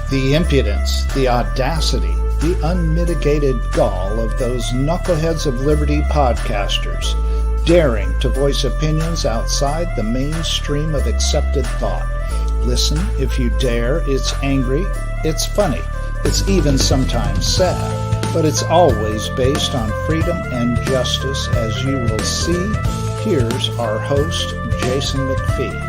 The impudence, the audacity, the unmitigated gall of those knuckleheads of liberty podcasters, daring to voice opinions outside the mainstream of accepted thought. Listen if you dare. It's angry, it's funny, it's even sometimes sad, but it's always based on freedom and justice, as you will see. Here's our host, Jason McPhee.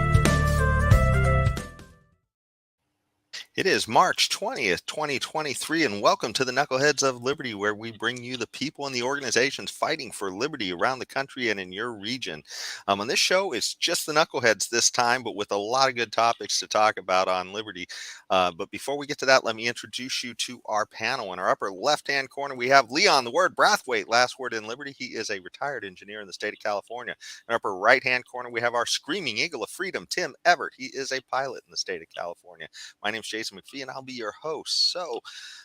It is March 20th, 2023, and welcome to the Knuckleheads of Liberty, where we bring you the people and the organizations fighting for liberty around the country and in your region. On this show, it's just the Knuckleheads this time, but with a lot of good topics to talk about on liberty. But before we get to that, let me introduce you to our panel. In our upper left-hand corner, we have Leon, the word Brathwaite, last word in liberty. He is a retired engineer in the state of California. In our upper right-hand corner, we have our screaming eagle of freedom, Tim Everett. He is a pilot in the state of California. My name is Jason McPhee, and I'll be your host. So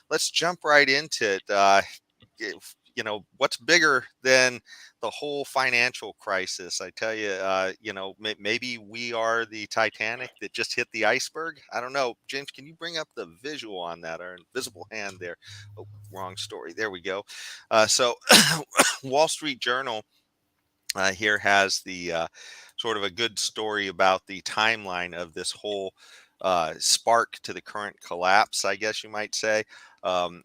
let's jump right into it. What's bigger than the whole financial crisis? I tell you, maybe we are the Titanic that just hit the iceberg. I don't know. James, can you bring up the visual on that? Our invisible hand there. Oh, wrong story. There we go. So Wall Street Journal here has the sort of a good story about the timeline of this whole spark to the current collapse, I guess you might say.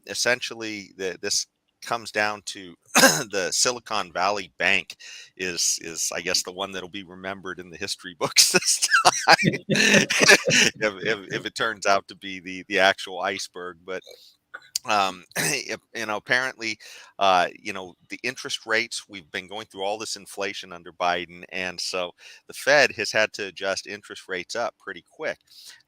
Essentially, this comes down to the Silicon Valley Bank is I guess the one that'll be remembered in the history books this time if it turns out to be the actual iceberg. But apparently, the interest rates, we've been going through all this inflation under Biden. And so the Fed has had to adjust interest rates up pretty quick.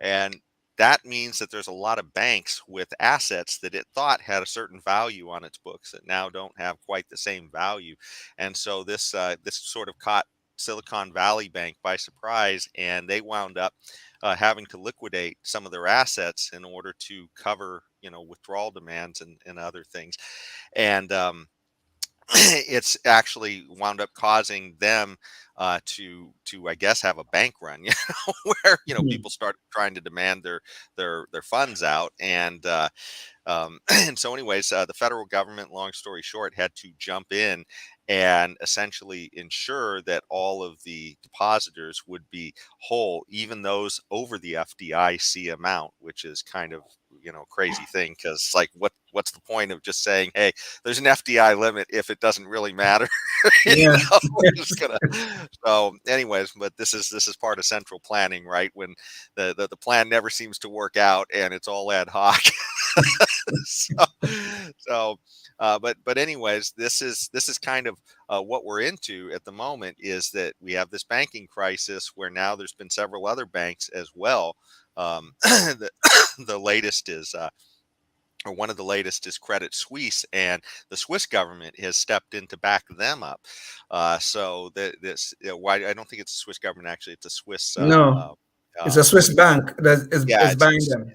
And that means that there's a lot of banks with assets that it thought had a certain value on its books that now don't have quite the same value. And so this sort of caught Silicon Valley Bank by surprise, and they wound up having to liquidate some of their assets in order to cover, withdrawal demands and other things. And it's actually wound up causing them to I guess have a bank run, where people start trying to demand their funds out. And and so anyways, the federal government, long story short, had to jump in and essentially ensure that all of the depositors would be whole, even those over the FDIC amount, which is kind of crazy thing, because like what's the point of just saying, hey, there's an FDI limit if it doesn't really matter? Yeah. So anyways, but this is part of central planning, right? When the plan never seems to work out and it's all ad hoc. But anyways, this is kind of what we're into at the moment, is that we have this banking crisis where now there's been several other banks as well. The latest is or one of the latest is Credit Suisse, and the Swiss government has stepped in to back them up. So why I don't think it's the Swiss government, actually. It's a Swiss. No, it's a Swiss bank that is buying them.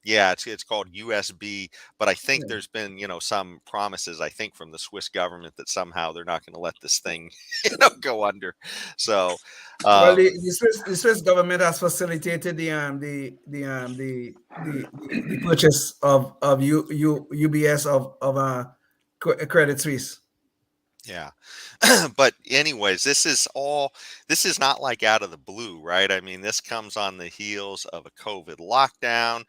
Yeah, it's called USB, but I think there's been some promises, I think, from the Swiss government that somehow they're not going to let this thing go under. So well, the Swiss government has facilitated the purchase of UBS of Credit Suisse. Yeah. But anyways, this is not like out of the blue, right? I mean, this comes on the heels of a COVID lockdown,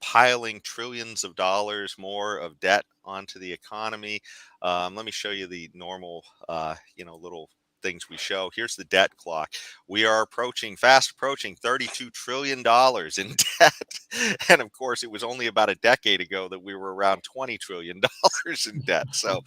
piling trillions of dollars more of debt onto the economy. Let me show you the normal, little things we show. Here's the debt clock. We are fast approaching $32 trillion in debt. And of course, it was only about a decade ago that we were around $20 trillion in debt. So,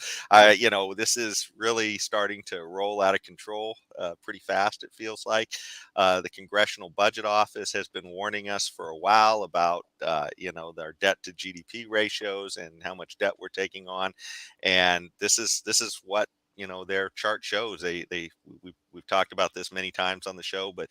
this is really starting to roll out of control pretty fast, it feels like. The Congressional Budget Office has been warning us for a while about, their debt to GDP ratios and how much debt we're taking on. And this is what their chart shows. We we've talked about this many times on the show, but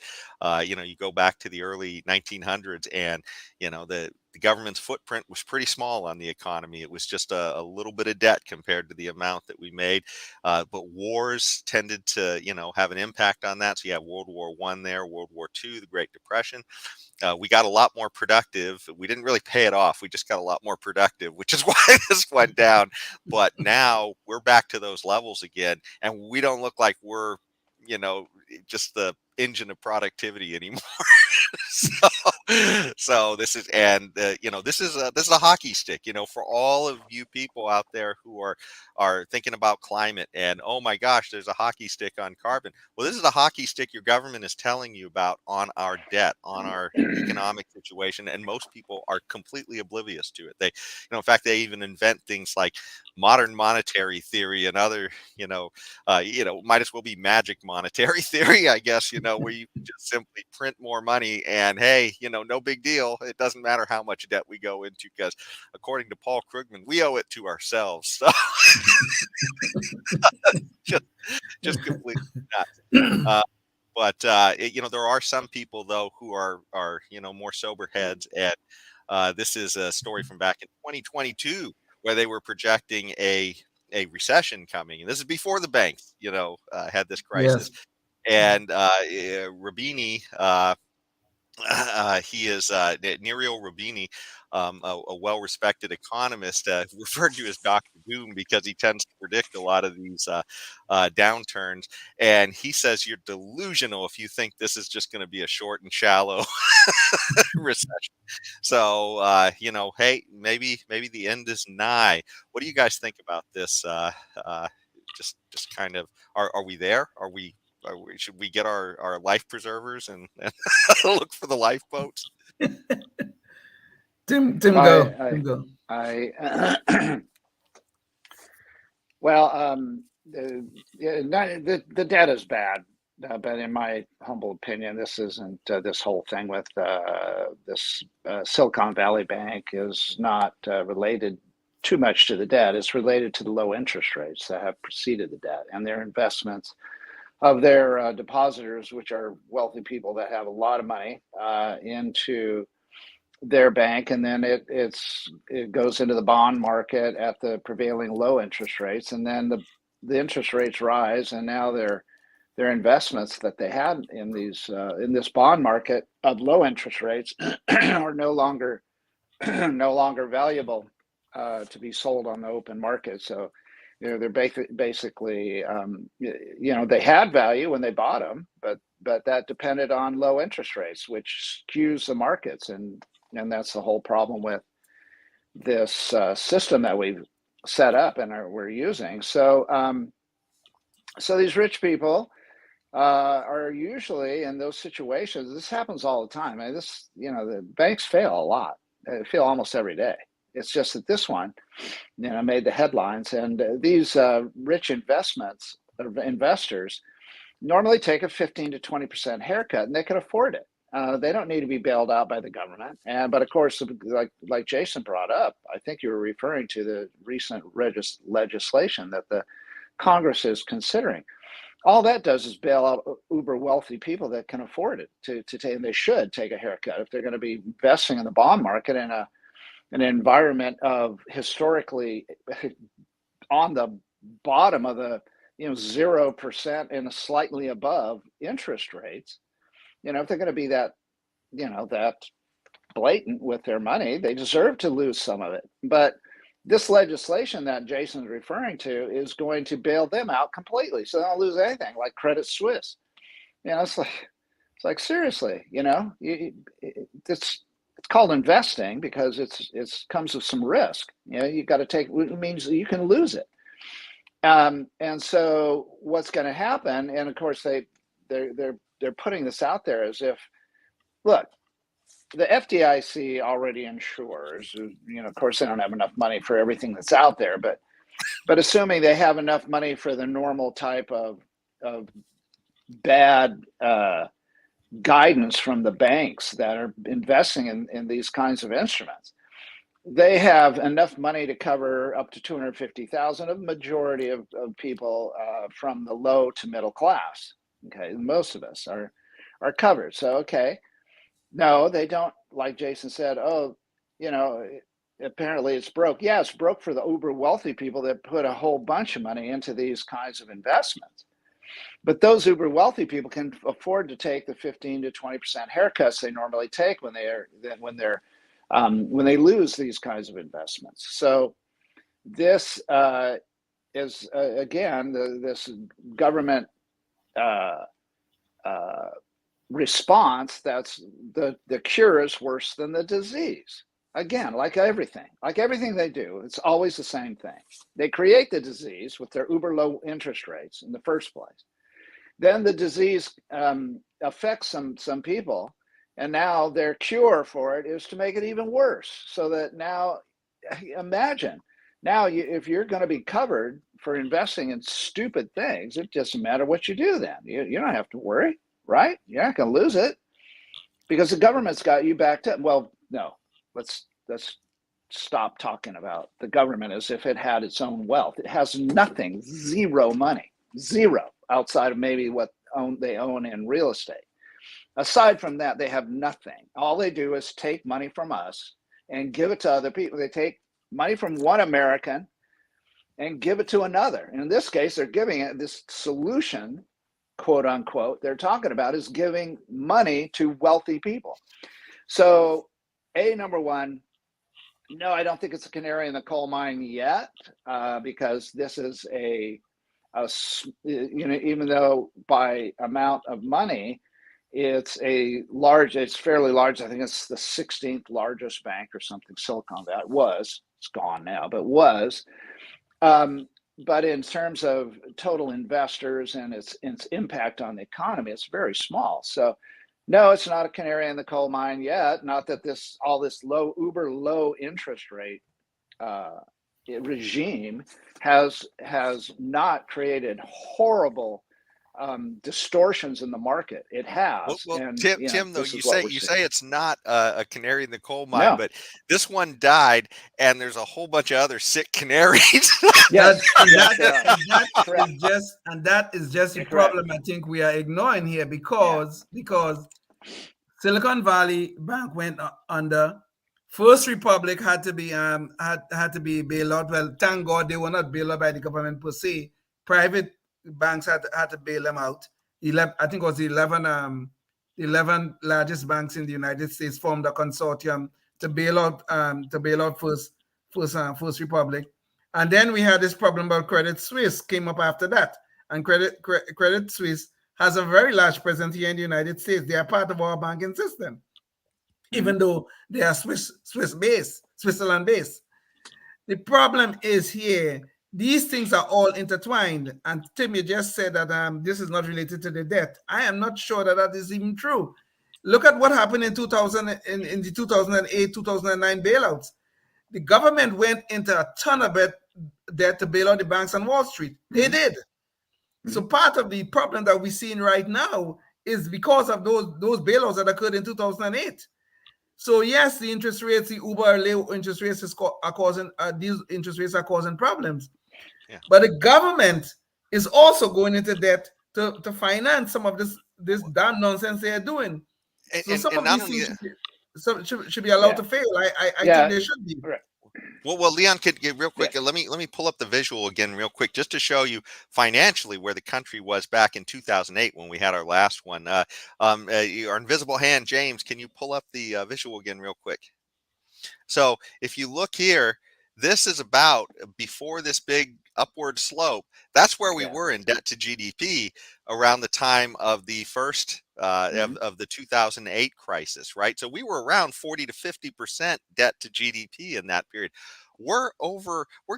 you go back to the early 1900s, and the government's footprint was pretty small on the economy. It was just a little bit of debt compared to the amount that we made. But wars tended to, have an impact on that. So you have World War I there, World War II, the Great Depression. We got a lot more productive. We didn't really pay it off. We just got a lot more productive, which is why this went down. But now we're back to those levels again, and we don't look like we're, just the engine of productivity anymore. so, so this is, and this is a hockey stick, for all of you people out there who are thinking about climate, and oh my gosh, there's a hockey stick on carbon. Well, this is the hockey stick your government is telling you about on our debt, on our economic situation, and most people are completely oblivious to it. They, in fact, they even invent things like modern monetary theory and other, might as well be magic monetary theory, I guess, where you can just simply print more money, and hey, no big deal. It doesn't matter how much debt we go into, because according to Paul Krugman, we owe it to ourselves. So just completely nuts. But there are some people though who are more sober heads, and this is a story from back in 2022 where they were projecting a recession coming, and this is before the banks had this crisis. Yes. And Rabini, he is Neriel Rabini, a well-respected economist, referred to as Dr. Doom because he tends to predict a lot of these downturns. And he says you're delusional if you think this is just going to be a short and shallow recession. So, hey, maybe the end is nigh. What do you guys think about this? Just kind of, are we there? Should we get our life preservers and look for the lifeboats? Tim, go. Tim, go. Well, the debt is bad, but in my humble opinion, this isn't this whole thing with this Silicon Valley Bank is not related too much to the debt. It's related to the low interest rates that have preceded the debt and their investments of their depositors, which are wealthy people that have a lot of money into their bank, and then it goes into the bond market at the prevailing low interest rates, and then the interest rates rise, and now their investments that they had in these in this bond market of low interest rates are no longer valuable to be sold on the open market. So they're basically, they had value when they bought them, but that depended on low interest rates, which skews the markets, and that's the whole problem with this system that we've set up and we're using. So, so these rich people are usually in those situations. This happens all the time. I mean, the banks fail a lot. They fail almost every day. It's just that this one, made the headlines, and these rich investors normally take a 15 to 20% haircut, and they can afford it. They don't need to be bailed out by the government. But of course, like Jason brought up, I think you were referring to the recent legislation that the Congress is considering. All that does is bail out uber wealthy people that can afford it to take, and they should take a haircut if they're going to be investing in the bond market in an environment of historically on the bottom of the 0% and slightly above interest rates. If they're going to be that that blatant with their money, they deserve to lose some of it. But this legislation that Jason's referring to is going to bail them out completely, so they don't lose anything, like Credit Suisse. It's like seriously, it's called investing because it's comes with some risk. You got to take. It means you can lose it. And so what's going to happen? And of course they're putting this out there as if, look, the FDIC already insures. Of course they don't have enough money for everything that's out there, but assuming they have enough money for the normal type of bad guidance from the banks that are investing in these kinds of instruments, they have enough money to cover up to 250,000 of the majority of people from the low to middle class. Okay, most of us are covered. So okay, no, they don't. Like Jason said, oh, you know, apparently it's broke. Yeah, it's broke for the uber wealthy people that put a whole bunch of money into these kinds of investments. But those uber wealthy people can afford to take the 15 to 20% haircuts they normally take when they lose these kinds of investments. So this is again this government response that's the cure is worse than the disease. Again, like everything they do, it's always the same thing. They create the disease with their uber low interest rates in the first place. Then the disease affects some people, and now their cure for it is to make it even worse. So that now, imagine, now if you're going to be covered for investing in stupid things, it doesn't matter what you do then. You don't have to worry, right? You're not going to lose it because the government's got you backed up. Well, no, let's stop talking about the government as if it had its own wealth. It has nothing, zero money, zero, outside of maybe what they own in real estate. Aside from that, they have nothing. All they do is take money from us and give it to other people. They take money from one American and give it to another. And in this case, they're giving it this solution, quote unquote, they're talking about is giving money to wealthy people. So, number one, no, I don't think it's a canary in the coal mine yet, because this is even though by amount of money, it's fairly large. I think it's the 16th largest bank or something, Silicon Valley was. It's gone now, but was. But in terms of total investors and its impact on the economy, it's very small. So, no, it's not a canary in the coal mine yet. Not that all this uber low interest rate regime has not created horrible distortions in the market. It has. Well, and, Tim, though you say it's not a canary in the coal mine, no. but this one died, and there's a whole bunch of other sick canaries. Yes, Correct. that is just the problem I think we are ignoring here because Silicon Valley Bank went under. First Republic had to be bailed out. Well, thank God they were not bailed out by the government per se. Private banks had to bail them out. I think it was 11 largest banks in the United States formed a consortium to bail out First Republic. And then we had this problem about Credit Suisse came up after that. And Credit Suisse has a very large presence here in the United States. They are part of our banking system, even though they are Switzerland based. The problem is here, these things are all intertwined. And Tim, you just said that this is not related to the debt. I am not sure that is even true. Look at what happened in the 2008, 2009 bailouts. The government went into a ton of debt to bail out the banks on Wall Street. They did. So part of the problem that we're seeing right now is because of those bailouts that occurred in 2008. So yes, the interest rates, the uber low interest rates are causing these interest rates are causing problems. Yeah. But the government is also going into debt to finance some of this damn nonsense they are doing. So some of these things should be allowed to fail. I think they should be. Right. Well, Leon, could get real quick. Let me pull up the visual again real quick, just to show you financially where the country was back in 2008 when we had our last one. Our invisible hand, James, can you pull up the visual again real quick? So if you look here, this is about before this big upward slope. That's where we were in debt to GDP around the time of the first of the 2008 crisis, right? So we were around 40 to 50% debt to GDP in that period. We're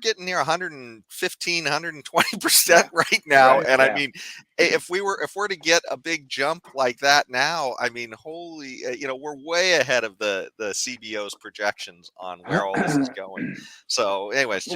getting near 115, 120% right now. Right, and I mean, if we're to get a big jump like that now, I mean, holy, we're way ahead of the CBO's projections on where all this is going. So anyways,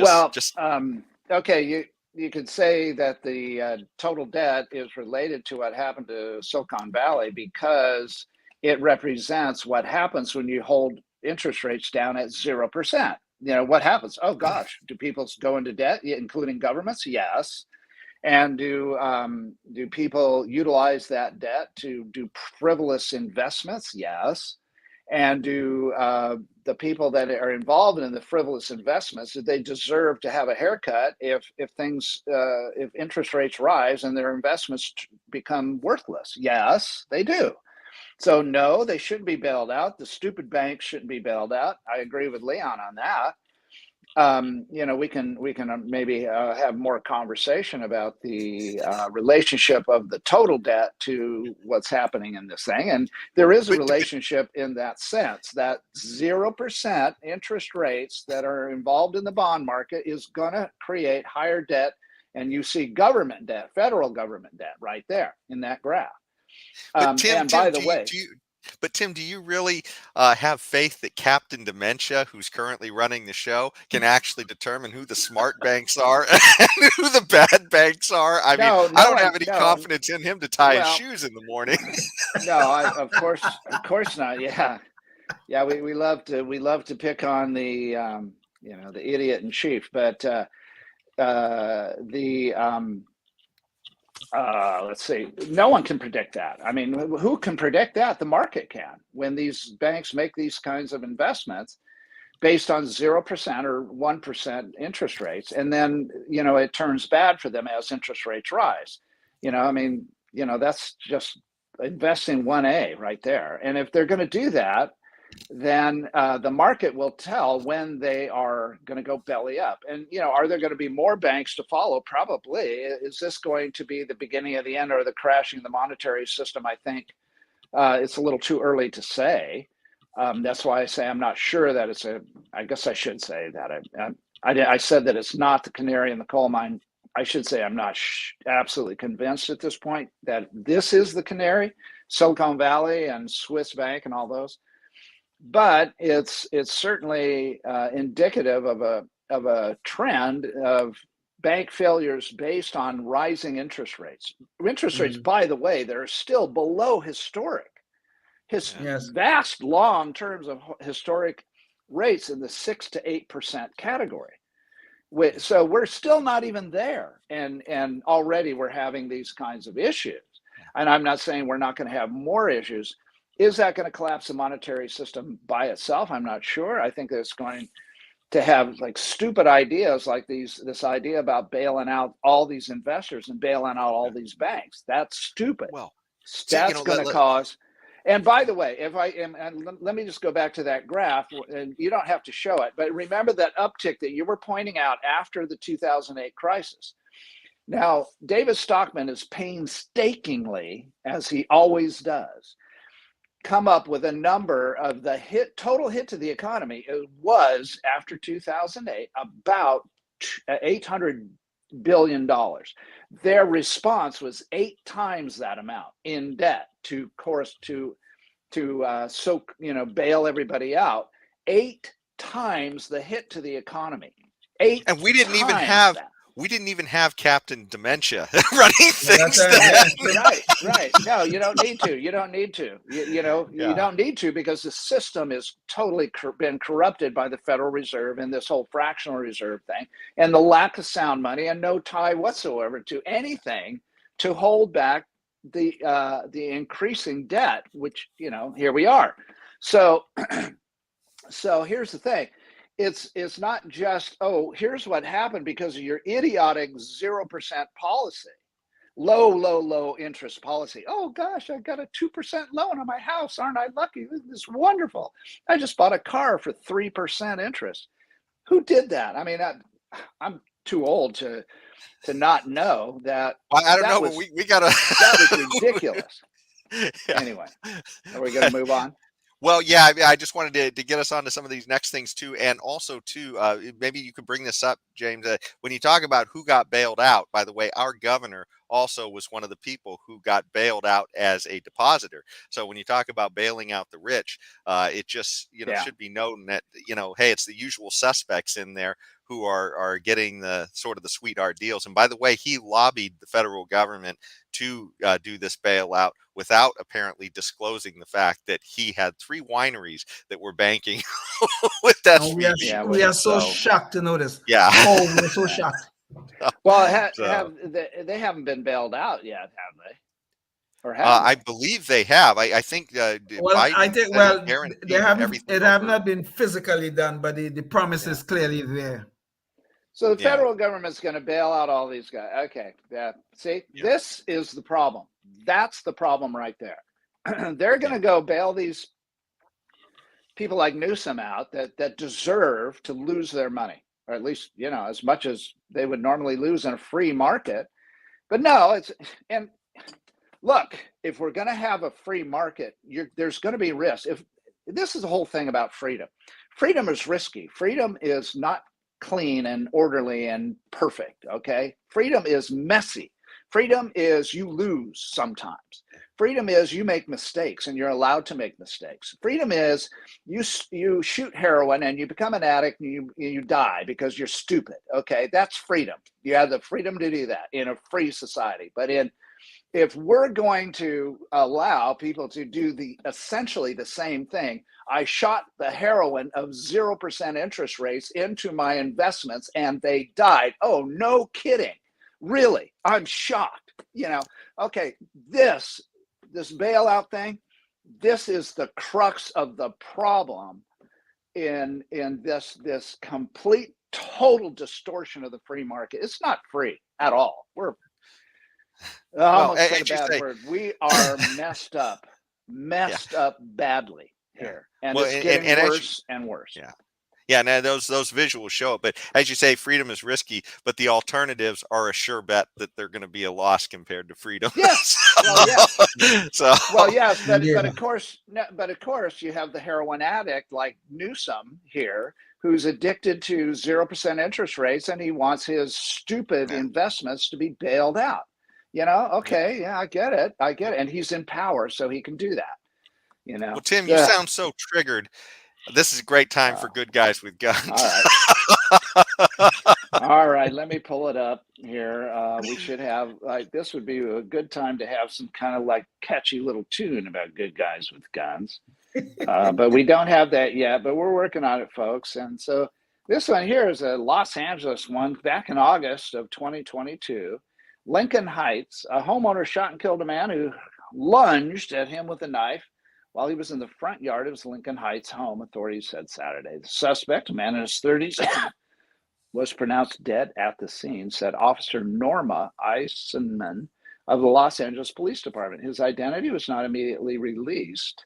okay. You could say that the total debt is related to what happened to Silicon Valley because it represents what happens when you hold interest rates down at 0%. What happens? Oh gosh, do people go into debt, including governments? Yes. And do people utilize that debt to do frivolous investments? Yes. And do the people that are involved in the frivolous investments, do they deserve to have a haircut if interest rates rise and their investments become worthless? Yes, they do. So no, they shouldn't be bailed out. The stupid banks shouldn't be bailed out. I agree with Leon on that. We can maybe have more conversation about the relationship of the total debt to what's happening in this thing. And there is a relationship in that sense that 0% interest rates that are involved in the bond market is going to create higher debt. And you see government debt, federal government debt right there in that graph. But Tim, and by the way, Tim, do you really have faith that Captain Dementia, who's currently running the show, can actually determine who the smart banks are and who the bad banks are? I mean, I don't have any confidence in him to tie his shoes in the morning. Of course not. Yeah. We love to pick on the the idiot in chief, but let's see. No one can predict that. I mean, who can predict that? The market can. When these banks make these kinds of investments based on 0% or 1% interest rates, and then it turns bad for them as interest rates rise. That's just investing 1A right there. And if they're going to do that, then the market will tell when they are going to go belly up. And, are there going to be more banks to follow? Probably. Is this going to be the beginning of the end or the crashing of the monetary system? I think it's a little too early to say. That's why I say I'm not sure that I guess I should say that. I said that it's not the canary in the coal mine. I should say I'm not absolutely convinced at this point that this is the canary, Silicon Valley and Swiss Bank and all those. But it's certainly indicative of a trend of bank failures based on rising interest rates. Interest rates, by the way, they're still below historic, vast long terms of historic rates in the 6 to 8% category. So we're still not even there, and already we're having these kinds of issues. And I'm not saying we're not going to have more issues. Is that going to collapse the monetary system by itself? I'm not sure. I think it's going to have like stupid ideas like this idea about bailing out all these investors and bailing out all these banks. That's stupid. Well, that's going to cause. And by the way, let me just go back to that graph, and you don't have to show it, but remember that uptick that you were pointing out after the 2008 crisis. Now, David Stockman is painstakingly, as he always does, come up with a number of the total hit to the economy. It was, after 2008, about $800 billion. Their response was 8 times that amount in debt to bail everybody out. 8 times the hit to the economy. 8 and we didn't even have Captain Dementia running things. Right. No, you don't need to. You don't need to. You don't need to, because the system is totally been corrupted by the Federal Reserve and this whole fractional reserve thing, and the lack of sound money and no tie whatsoever to anything to hold back the increasing debt, which here we are. So here's the thing. It's not just, here's what happened because of your idiotic 0% policy, low interest policy. Oh gosh, I got a 2% loan on my house. Aren't I lucky? This is wonderful. I just bought a car for 3% interest. Who did that? I mean, I'm too old to not know that. I don't know, but we gotta. That was ridiculous. Yeah. Anyway, are we going to move on? Well, yeah, I just wanted to get us onto some of these next things too, and also too, maybe you could bring this up, James. When you talk about who got bailed out, by the way, our governor also was one of the people who got bailed out as a depositor. So when you talk about bailing out the rich, it just should be known that hey, it's the usual suspects in there who are getting the sort of the sweetheart deals. And by the way, he lobbied the federal government to do this bailout without apparently disclosing the fact that he had 3 wineries that were banking with that. We are so shocked to know this. Yeah. Oh, we're so shocked. Well, So, they haven't been bailed out yet, have they? Or I have believe they have. I think Well, I Biden think said he they guaranteed haven't. everything It have over. not been physically done, but the promise is clearly there. So the Yeah. federal government's going to bail out all these guys. Okay, yeah. See, Yeah. this is the problem. That's the problem right there. They're going to go bail these people like Newsom out that deserve to lose their money, or at least, you know, as much as they would normally lose in a free market. But no, and look, if we're going to have a free market, there's going to be risk. If this is the whole thing about freedom, freedom is risky. Freedom is not clean and orderly and perfect. Okay, freedom is messy. Freedom is you lose sometimes. Freedom is you make mistakes and you're allowed to make mistakes. Freedom is you shoot heroin and you become an addict and you die because you're stupid. Okay, that's freedom. You have the freedom to do that in a free society. But if we're going to allow people to do essentially the same thing, I shot the heroin of 0% interest rates into my investments and they died. Oh, no kidding. Really? I'm shocked. You know, okay, this bailout thing, this is the crux of the problem in this complete total distortion of the free market. It's not free at all. We're almost said a bad word. We are messed up badly here, and it's getting worse and worse. Yeah, now those visuals show it. But as you say, freedom is risky, but the alternatives are a sure bet that they're going to be a loss compared to freedom. Yes. Well, yes. So. Well, yes, but of course, you have the heroin addict like Newsom here, who's addicted to 0% interest rates, and he wants his stupid investments to be bailed out. You know, okay, yeah, I get it, and he's in power, so he can do that. You know. Well, Tim, you sound so triggered. This is a great time for good guys with guns. All right, let me pull it up here. We should have this would be a good time to have some kind of like catchy little tune about good guys with guns. But we don't have that yet, but we're working on it, folks. And so this one here is a Los Angeles one back in August of 2022. Lincoln Heights, a homeowner shot and killed a man who lunged at him with a knife while he was in the front yard of his Lincoln Heights home, authorities said Saturday. The suspect, a man in his 30s, was pronounced dead at the scene, said Officer Norma Eisenman of the Los Angeles Police Department. His identity was not immediately released.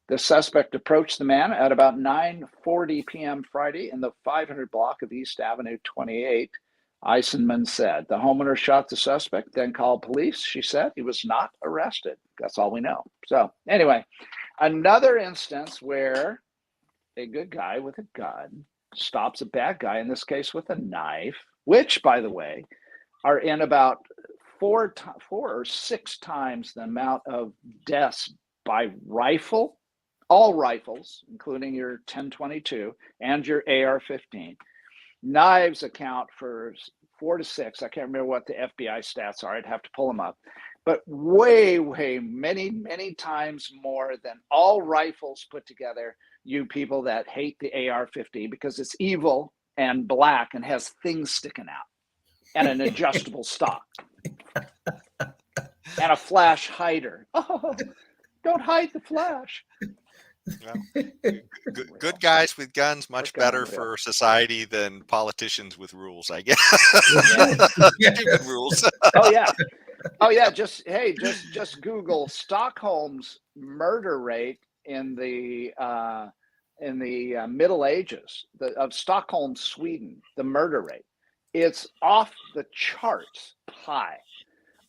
The suspect approached the man at about 9:40 p.m. Friday in the 500 block of East Avenue 28. Eisenman said the homeowner shot the suspect, then called police. She said he was not arrested. That's all we know. So anyway, another instance where a good guy with a gun stops a bad guy, in this case with a knife, which, by the way, are in about 4 or 6 times the amount of deaths by rifle, all rifles, including your 10/22 and your AR-15. Knives account for 4 to 6. I can't remember what the FBI stats are. I'd have to pull them up. But way, many times more than all rifles put together, you people that hate the AR-15 because it's evil and black and has things sticking out and an adjustable stock and a flash hider. Oh, don't hide the flash. Well, good guys with guns, much better for society than politicians with rules, I guess. Stupid rules. Oh yeah. Just Google Stockholm's murder rate in the Middle Ages of Stockholm, Sweden. The murder rate, it's off the charts high.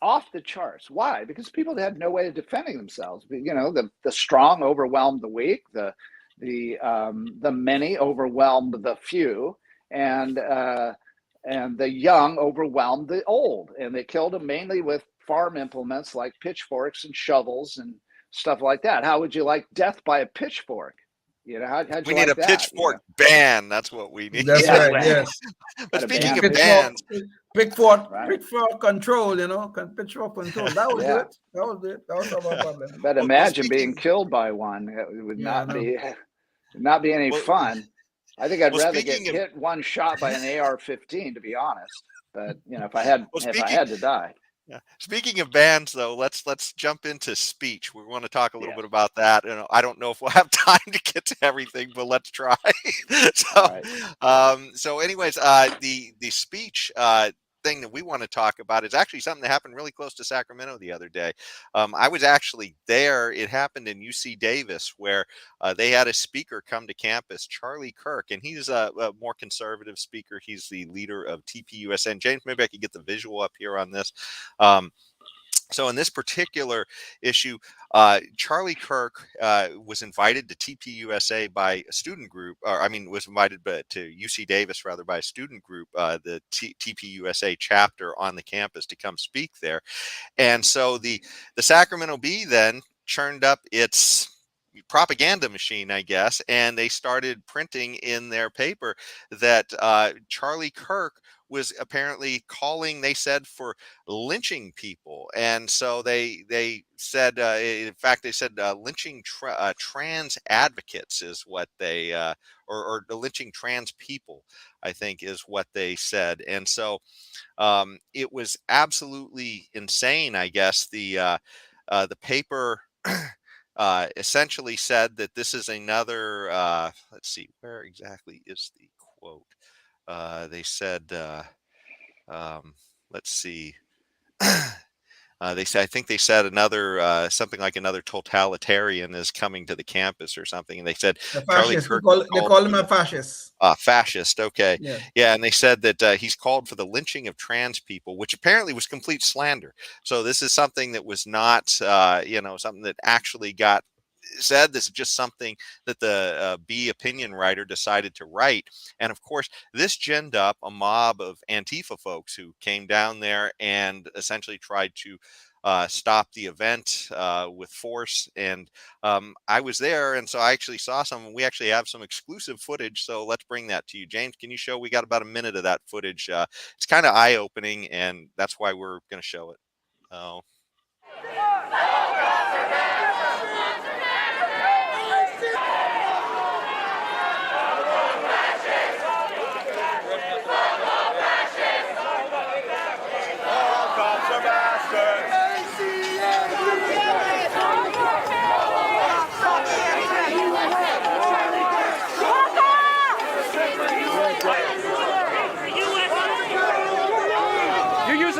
Off the charts. Why? Because people had no way of defending themselves. You know, the strong overwhelmed the weak. The many overwhelmed the few, and the young overwhelmed the old. And they killed them mainly with farm implements like pitchforks and shovels and stuff like that. How would you like death by a pitchfork? You know, how'd you we need like a pitchfork ban. That's what we need. That's right. Yes. But speaking of bans, pitchfork control. You know, pitchfork control. That was it. That was our problem. But imagine being killed by one. It would not be any fun. I think I'd rather get hit one shot by an AR-15, to be honest. But if I had to die. Yeah. Speaking of bans, though, let's jump into speech. We want to talk a little bit about that, and I don't know if we'll have time to get to everything, but let's try. So, anyways, the speech thing that we want to talk about is actually something that happened really close to Sacramento the other day. I was actually there. It happened in UC Davis, where they had a speaker come to campus, Charlie Kirk, and he's a more conservative speaker. He's the leader of TPUSA. James, maybe I could get the visual up here on this. So in this particular issue, Charlie Kirk was invited to TPUSA by a student group, was invited to UC Davis rather by a student group, the TPUSA chapter on the campus, to come speak there. And so the Sacramento Bee then churned up its propaganda machine, I guess, and they started printing in their paper that Charlie Kirk was apparently calling, they said, for lynching people. And so they said, in fact, they said lynching trans advocates is what they, or lynching trans people, I think is what they said. And so it was absolutely insane, I guess. The paper essentially said that this is another, let's see, where exactly is the quote? They said, let's see. I think they said another something like another totalitarian is coming to the campus or something, and they said Charlie Kirk they call him a fascist. Fascist, okay, yeah. And they said that he's called for the lynching of trans people, which apparently was complete slander. So this is something that was not, something that actually got said. This is just something that the Bee opinion writer decided to write. And of course, this ginned up a mob of Antifa folks who came down there and essentially tried to stop the event with force. And I was there, and so I actually saw some. We actually have some exclusive footage, so let's bring that to you. James, can you show? We got about a minute of that footage. It's kind of eye-opening, and that's why we're going to show it. Oh.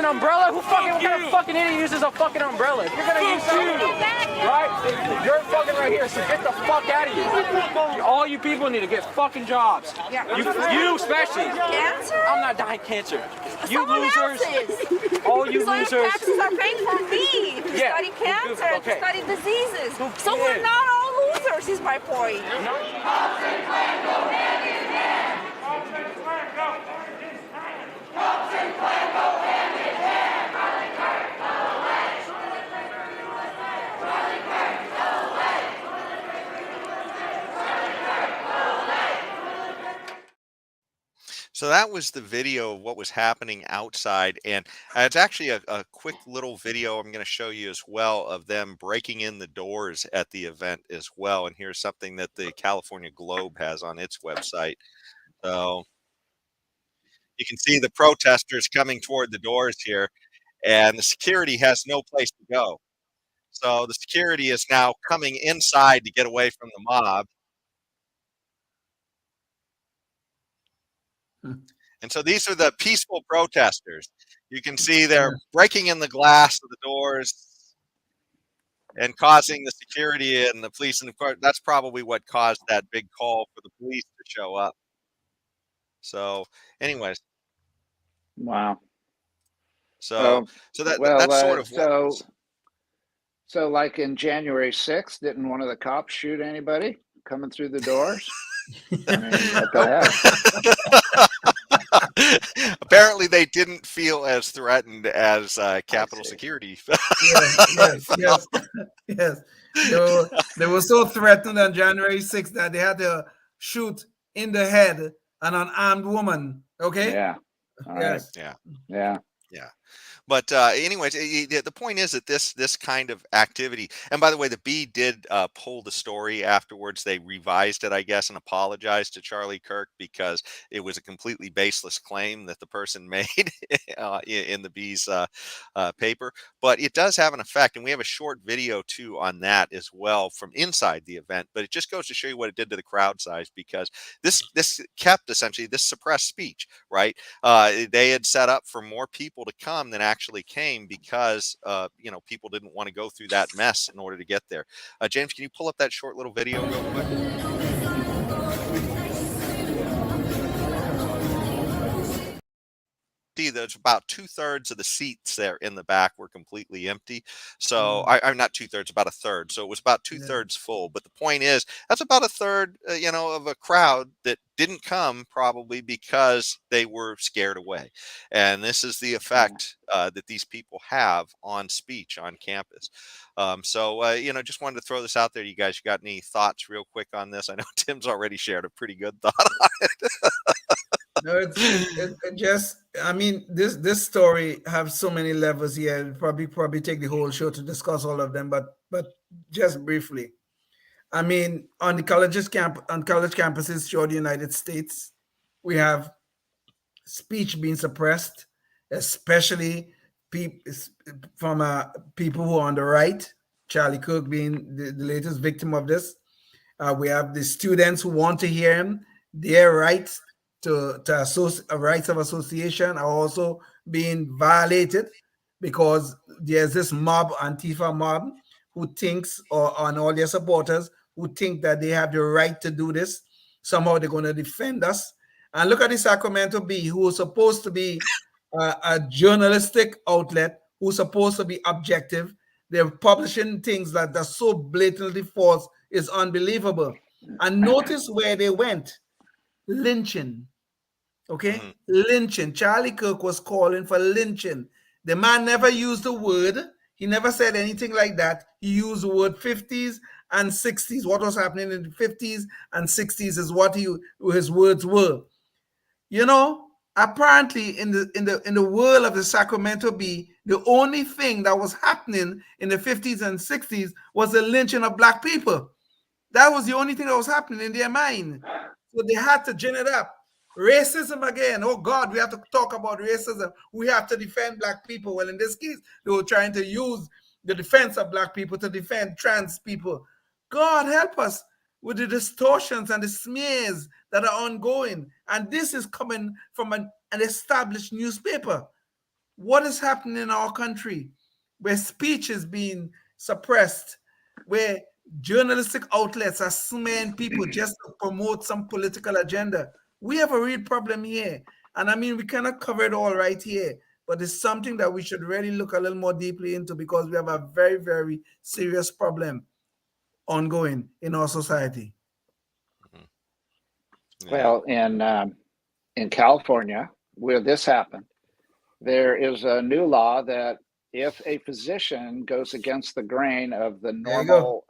Umbrella? What kind of fucking idiot uses a fucking umbrella? If you're gonna use something, right? You're fucking right here, so get the fuck out of here. All you people need to get fucking jobs. Yeah. You especially. Cancer? I'm not dying cancer. You losers. All you losers. Taxes are paying for me to study cancer, to study diseases. So we're not all losers, is my point. So that was the video of what was happening outside, and it's actually a quick little video I'm going to show you as well of them breaking in the doors at the event as well. And here's something that the California Globe has on its website. So you can see the protesters coming toward the doors here, and the security has no place to go. So the security is now coming inside to get away from the mob. And so these are the peaceful protesters. You can see they're breaking in the glass of the doors and causing the security and the police. And of course, that's probably what caused that big call for the police to show up. So anyways. Wow. So that's sort of so like in January 6th, didn't one of the cops shoot anybody coming through the doors? I mean, what the heck? Apparently, they didn't feel as threatened as Capitol Security. Yes. They were so threatened on January 6th that they had to shoot in the head an unarmed woman. Okay. Yeah. All right. Yeah. But anyways, the point is that this kind of activity, and by the way, the Bee did pull the story afterwards. They revised it, I guess, and apologized to Charlie Kirk because it was a completely baseless claim that the person made in the Bee's paper. But it does have an effect, and we have a short video too on that as well from inside the event. But it just goes to show you what it did to the crowd size, because this kept essentially this suppressed speech, right? They had set up for more people to come than actually came because people didn't want to go through that mess in order to get there. James, can you pull up that short little video real quick? See, there's about 2/3 of the seats there in the back were completely empty. So I'm not 2/3, about a third. So it was about 2/3 full. But the point is, that's about a third, of a crowd that didn't come probably because they were scared away. And this is the effect that these people have on speech on campus. Just wanted to throw this out there. You guys, got any thoughts real quick on this? I know Tim's already shared a pretty good thought on it. No, it just, I mean, this story have so many levels here. It'll probably take the whole show to discuss all of them, but just briefly. I mean, on college campuses throughout the United States, we have speech being suppressed, especially from people who are on the right. Charlie Kirk being the latest victim of this. We have the students who want to hear him. Their rights to rights of association are also being violated because there's this mob, Antifa mob, who thinks, and all their supporters who think that they have the right to do this. Somehow they're going to defend us. And look at the Sacramento Bee, who is supposed to be a journalistic outlet, who's supposed to be objective. They're publishing things that are so blatantly false, is unbelievable. And notice where they went. Lynching. Okay? Lynching. Charlie Kirk was calling for lynching. The man never used the word. He never said anything like that. He used the word 50s and 60s. What was happening in the 50s and 60s is what his words were. Apparently in the world of the Sacramento Bee, the only thing that was happening in the 50s and 60s was the lynching of black people. That was the only thing that was happening in their mind. So they had to gin it up. Racism again. Oh God, we have to talk about racism. We have to defend black people. Well, in this case, they were trying to use the defense of black people to defend trans people. God help us with the distortions and the smears that are ongoing. And this is coming from an established newspaper. What is happening in our country where speech is being suppressed, where journalistic outlets are smearing people just to promote some political agenda? We have a real problem here. And I mean, we cannot cover it all right here, but it's something that we should really look a little more deeply into because we have a very, very serious problem ongoing in our society. Well, in California, where this happened, there is a new law that if a physician goes against the grain of the normal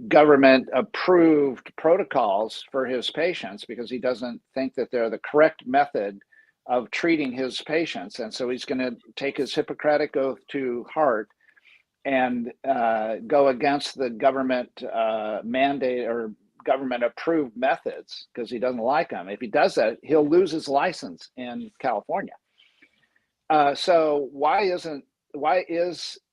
government approved protocols for his patients, because he doesn't think that they're the correct method of treating his patients, and so he's going to take his Hippocratic oath to heart and go against the government mandate or government approved methods because he doesn't like them. If he does that, he'll lose his license in California. So why is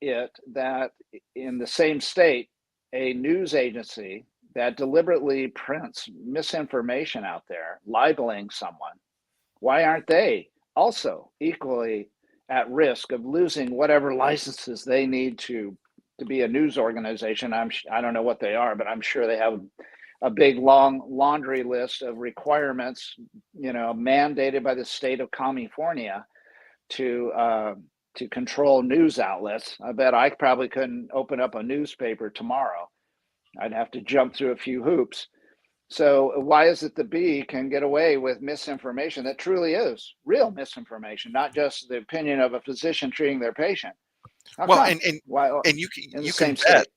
it that in the same state, a news agency that deliberately prints misinformation out there, libeling someone, why aren't they also equally at risk of losing whatever licenses they need to be a news organization? I don't know what they are, but I'm sure they have a big long laundry list of requirements, mandated by the state of California to control news outlets. I bet I probably couldn't open up a newspaper tomorrow. I'd have to jump through a few hoops. So why is it the Bee can get away with misinformation that truly is real misinformation, not just the opinion of a physician treating their patient? Well, and you can bet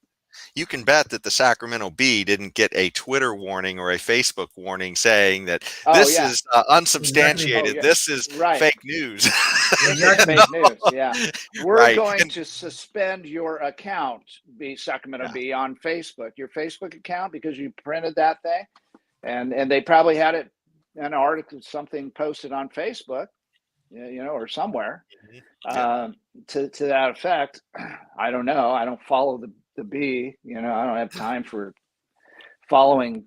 You can bet that the Sacramento Bee didn't get a Twitter warning or a Facebook warning saying that Oh this yeah. is unsubstantiated. Oh, yeah. This is Right. fake news. This is fake news. Yeah. We're Right. going to suspend your account, Sacramento Yeah. Bee, on Facebook, your Facebook account, because you printed that thing. And they probably had it, an article, something posted on Facebook, or somewhere, to that effect. I don't know. I don't follow the Bee. I don't have time for following,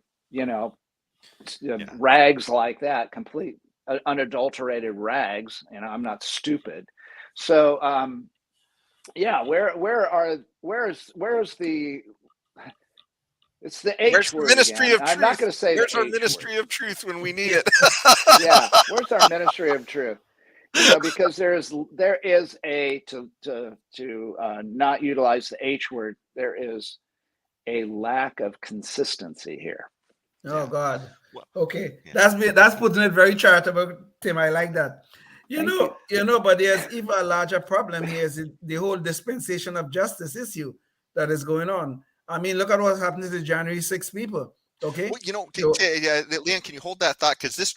rags like that, complete unadulterated rags. I'm not stupid. So where's the, it's the H Where's the word Ministry again. of I'm not Truth? going to say Where's the our H Ministry word. of Truth when we need it? Yeah, where's our Ministry of Truth? Because there is a to not utilize the H word. There is a lack of consistency here. Oh God. Well, Okay, yeah. that's putting it very charitable, Tim. I like that. Thank you. But there's even a larger problem here is the whole dispensation of justice issue that is going on. I mean, look at what happened to the January 6 people. Okay. Well, So, Leanne, can you hold that thought? Because this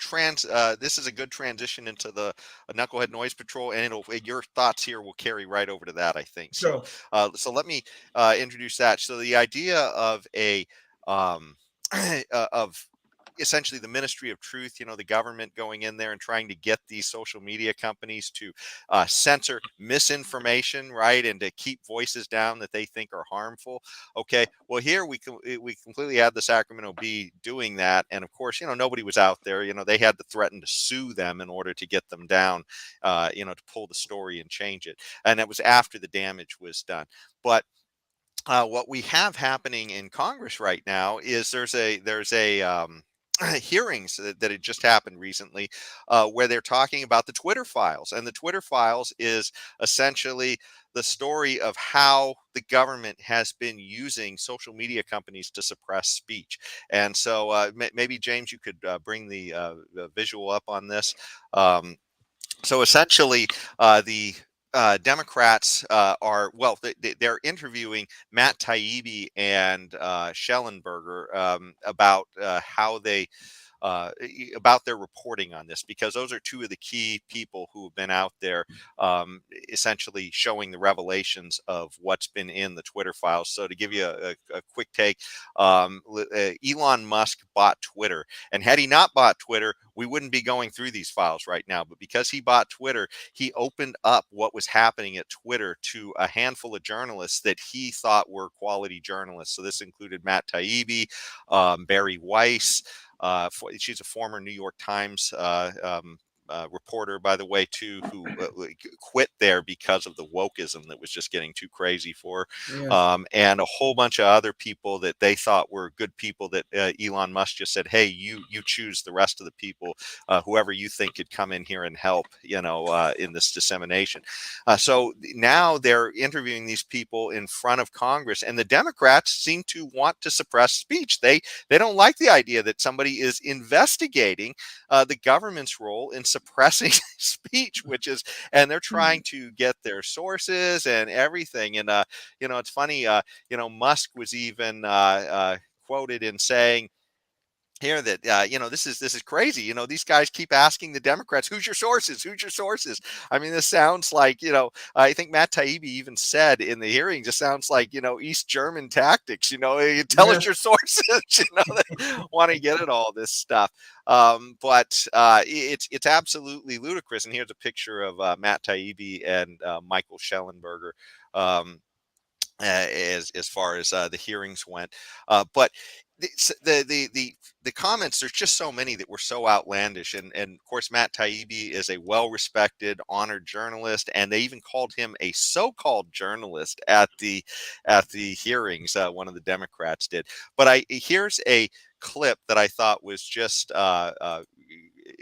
is a good transition into the Knucklehead Noise Patrol, and your thoughts here will carry right over to that, I think. So, so let me introduce that. So the idea of a of essentially the Ministry of Truth, the government going in there and trying to get these social media companies to censor misinformation, right, and to keep voices down that they think are harmful. Okay, well, here we completely had the Sacramento Bee doing that, and of course, nobody was out there. They had to threaten to sue them in order to get them down, to pull the story and change it, and that was after the damage was done. But what we have happening in Congress right now is there's a hearings that had just happened recently where they're talking about the Twitter files, and the Twitter files is essentially the story of how the government has been using social media companies to suppress speech. And so maybe James, you could bring the visual up on this. So essentially, the Democrats they're interviewing Matt Taibbi and Schellenberger about how they about their reporting on this, because those are two of the key people who have been out there essentially showing the revelations of what's been in the Twitter files. So to give you a quick take, Elon Musk bought Twitter, and had he not bought Twitter, we wouldn't be going through these files right now. But because he bought Twitter, he opened up what was happening at Twitter to a handful of journalists that he thought were quality journalists. So this included Matt Taibbi, Barry Weiss. She's a former New York Times reporter, by the way, too, who quit there because of the wokeism that was just getting too crazy for her. yes. And a whole bunch of other people that they thought were good people that Elon Musk just said, hey, you choose the rest of the people, whoever you think could come in here and help, in this dissemination. So now they're interviewing these people in front of Congress, and the Democrats seem to want to suppress speech. They don't like the idea that somebody is investigating the government's role in suppressing speech, and they're trying to get their sources and everything. And it's funny. Musk was even quoted in saying here that this is crazy. These guys keep asking the Democrats, who's your sources, I mean, this sounds like, I think Matt Taibbi even said in the hearings, it sounds like East German tactics. You tell us your sources. They want to get at all this stuff. But it's absolutely ludicrous. And here's a picture of Matt Taibbi and Michael Schellenberger as far as the hearings went. But the comments, there's just so many that were so outlandish, and of course Matt Taibbi is a well-respected, honored journalist, and they even called him a so-called journalist at the hearings. One of the Democrats did. But here's a clip that I thought was just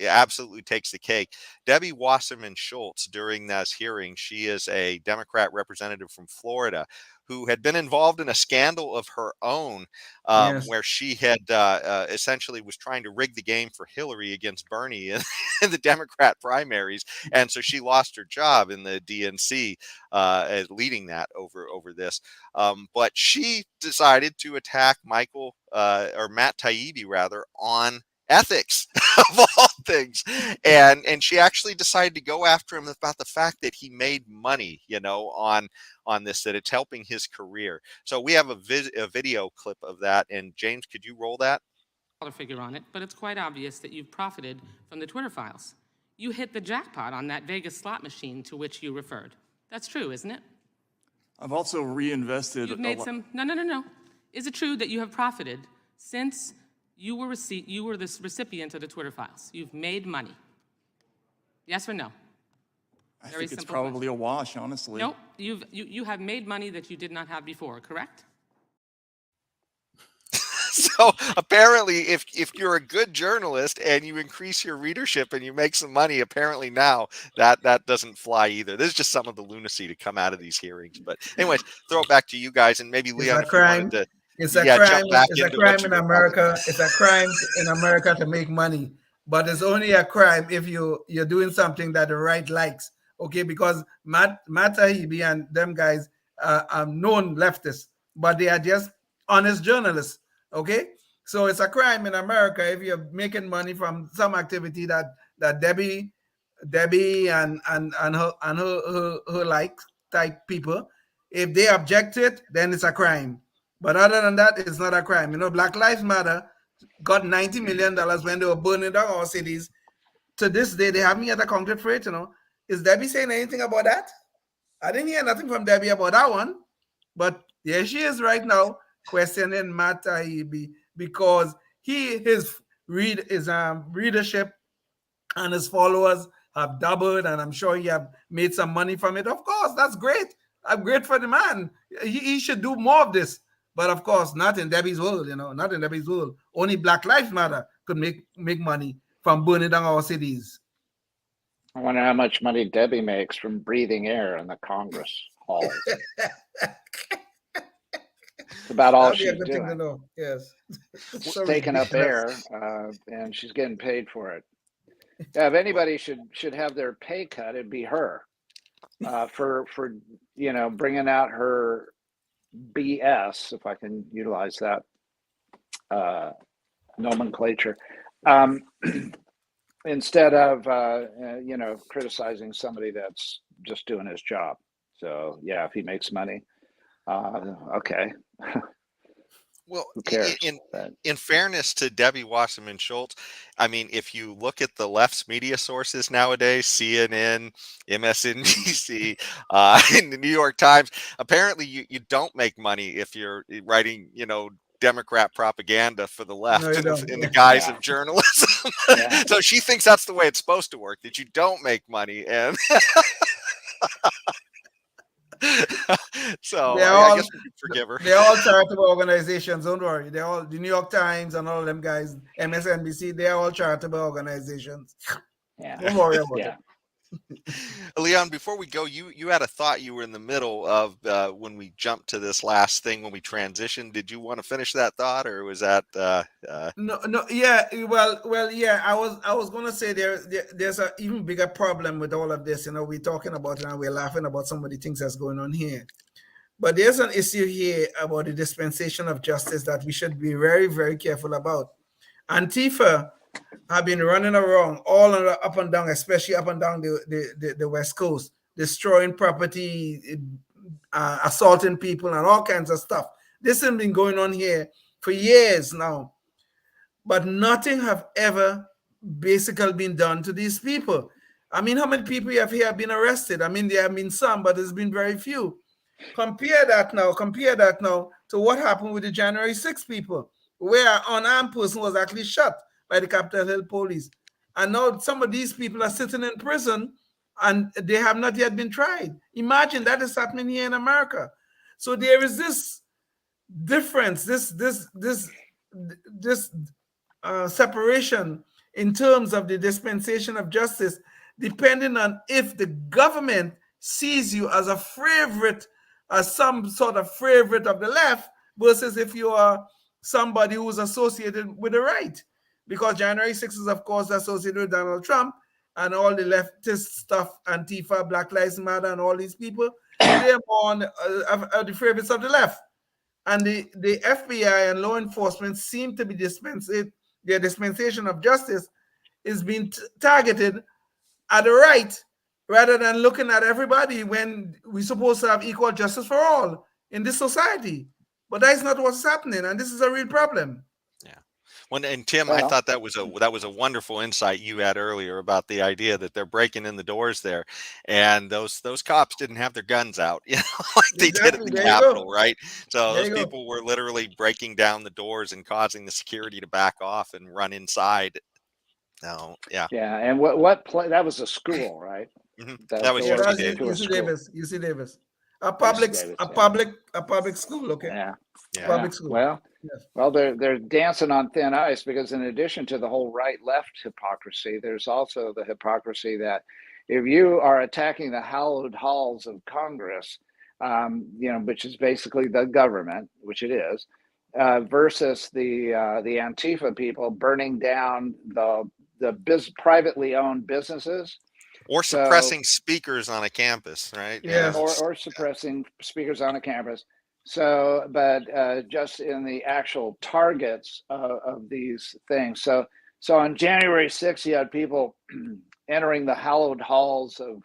absolutely takes the cake. Debbie Wasserman Schultz, during those hearings, she is a Democrat representative from Florida, who had been involved in a scandal of her own, Yes. where she had essentially was trying to rig the game for Hillary against Bernie in the Democrat primaries, and so she lost her job in the DNC, leading that over this. But she decided to attack Matt Taibbi rather on ethics of all things, and she actually decided to go after him about the fact that he made money, on this, that it's helping his career. So we have a video clip of that, and James, could you roll that? Figure on it, but it's quite obvious that you've profited from the Twitter files. You hit the jackpot on that Vegas slot machine to which you referred. That's true, isn't it? I've also reinvested. You've made some. No. Is it true that you have profited since you were the recipient of the Twitter files? You've made money. Yes or no? I think it's probably a wash, honestly. No, you have made money that you did not have before, correct? So apparently, if you're a good journalist and you increase your readership and you make some money, apparently now that doesn't fly either. There's just some of the lunacy to come out of these hearings. But anyways, throw it back to you guys, and maybe Leon, It's a crime. It's a crime in America. It's a crime in America to make money, but it's only a crime if you're doing something that the right likes. Okay, because Matt Taibbi and them guys are known leftists, but they are just honest journalists. Okay, so it's a crime in America if you're making money from some activity that Debbie and her like type people. If they object to it, then it's a crime. But other than that, it's not a crime. Black Lives Matter got $90 million when they were burning down our cities. To this day, they haven't yet accounted for it. Is Debbie saying anything about that? I didn't hear nothing from Debbie about that one. But there she is right now, questioning Matt Taibbi because his readership and his followers have doubled, and I'm sure he have made some money from it. Of course, that's great. I'm great for the man. He should do more of this. But of course, not in Debbie's world, not in Debbie's world. Only Black Lives Matter could make money from burning down our cities. I wonder how much money Debbie makes from breathing air in the Congress halls. It's about all she's doing. Yes. Taking up air, and she's getting paid for it. Yeah, if anybody should have their pay cut, it'd be her for bringing out her BS, if I can utilize that nomenclature, instead of criticizing somebody that's just doing his job. So yeah, if he makes money, okay. Well, who cares? In fairness to Debbie Wasserman Schultz, I mean, if you look at the left's media sources nowadays, CNN, MSNBC, and the New York Times, apparently you don't make money if you're writing, Democrat propaganda for the left in the guise of journalism. Yeah. So she thinks that's the way it's supposed to work, that you don't make money. And so I guess we can forgive her. They're all charitable organizations. Don't worry. They're all the New York Times and all them guys, MSNBC. They're all charitable organizations. Yeah. Don't worry about it. Leon, before we go, you had a thought you were in the middle of when we jumped to this last thing when we transitioned. Did you want to finish that thought, or was that No, yeah, well, yeah. I was gonna say there's an even bigger problem with all of this. We're talking about it and we're laughing about some of the things that's going on here. But there's an issue here about the dispensation of justice that we should be very, very careful about. Antifa have been running around all up and down, especially up and down the West Coast, destroying property, assaulting people, and all kinds of stuff. This has been going on here for years now, but nothing have ever basically been done to these people. I mean, how many people you have here have been arrested? I mean, there have been some, but there's been very few. Compare that now to what happened with the January 6 people, where an unarmed person was actually shot by the Capitol Hill police. And now some of these people are sitting in prison and they have not yet been tried. Imagine that is happening here in America. So there is this difference, this separation in terms of the dispensation of justice, depending on if the government sees you as a favorite as some sort of favorite of the left versus if you are somebody who's associated with the right. Because January 6th is, of course, associated with Donald Trump and all the leftist stuff, Antifa, Black Lives Matter, and all these people. They're on the favorites of the left. And the FBI and law enforcement seem to be their dispensation of justice is being targeted at the right rather than looking at everybody when we're supposed to have equal justice for all in this society. But that is not what's happening, and this is a real problem. Yeah. And Tim, I thought that was a wonderful insight you had earlier about the idea that they're breaking in the doors there, and those cops didn't have their guns out, like they did at the Capitol, right? So those people were literally breaking down the doors and causing the security to back off and run inside. No, yeah. Yeah, and what that was a school, right? Mm-hmm. That was UC Davis. A public school, okay? Yeah. Public school. Well, they're dancing on thin ice because in addition to the whole right-left hypocrisy, there's also the hypocrisy that if you are attacking the hallowed halls of Congress, which is basically the government, which it is, versus the Antifa people burning down the privately owned businesses. Or suppressing speakers on a campus, right? Yeah. Or suppressing speakers on a campus. So, but just in the actual targets of these things. So on January 6th, you had people entering the hallowed halls of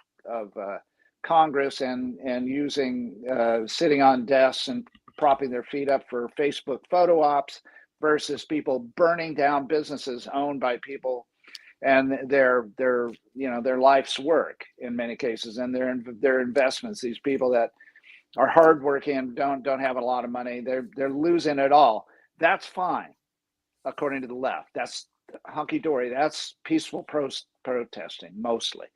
Congress and using sitting on desks and propping their feet up for Facebook photo ops versus people burning down businesses owned by people and their life's work in many cases, and their investments. These people that are hardworking, don't have a lot of money, they're losing it all. That's fine, according to the left. That's hunky dory. That's peaceful protesting mostly,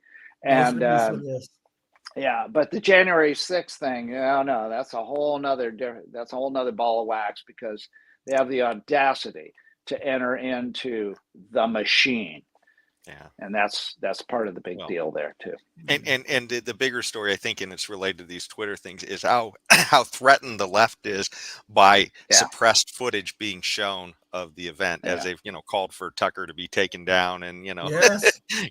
and but the January 6th thing, no, that's a whole nother ball of wax because they have the audacity to enter into the machine. Yeah, and that's part of the big deal there too. And the bigger story, I think, and it's related to these Twitter things, is how threatened the left is by suppressed footage being shown of the event, as they've called for Tucker to be taken down and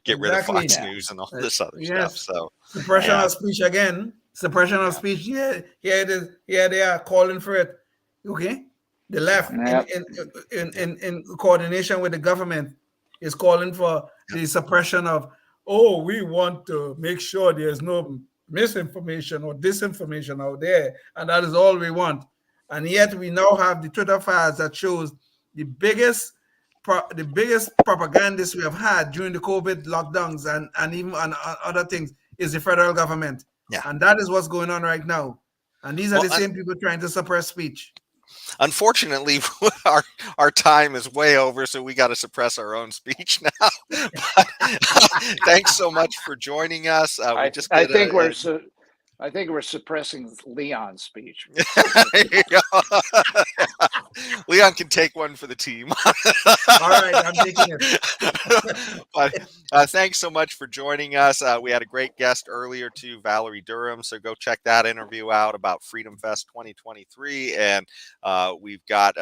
get rid of Fox News and all this other stuff. So suppression of speech again. Suppression of speech. Here they are calling for it. Okay, the left in coordination with the government is calling for the suppression of, we want to make sure there's no misinformation or disinformation out there, and that is all we want. And yet we now have the Twitter files that shows the biggest propagandists we have had during the COVID lockdowns and even on other things is the federal government. Yeah. And that is what's going on right now. And these are the same people trying to suppress speech. Unfortunately, our time is way over, so we got to suppress our own speech now. Thanks so much for joining us. I think we're suppressing Leon's speech. Leon can take one for the team. All right, I'm taking it. But thanks so much for joining us. We had a great guest earlier too, Valerie Durham. So go check that interview out about Freedom Fest 2023. And we've got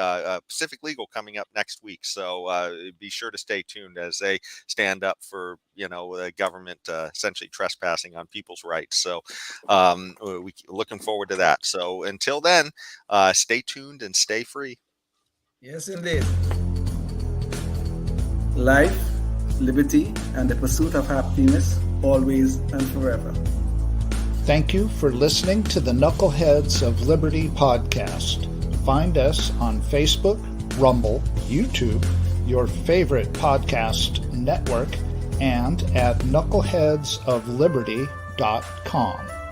Pacific Legal coming up next week. So be sure to stay tuned as they stand up for the government essentially trespassing on people's rights. So we looking forward to that. So until then, stay tuned and stay free. Yes, indeed. Life, liberty, and the pursuit of happiness, always and forever. Thank you for listening to the Knuckleheads of Liberty podcast. Find us on Facebook, Rumble, YouTube, your favorite podcast network, and at knuckleheadsofliberty.com.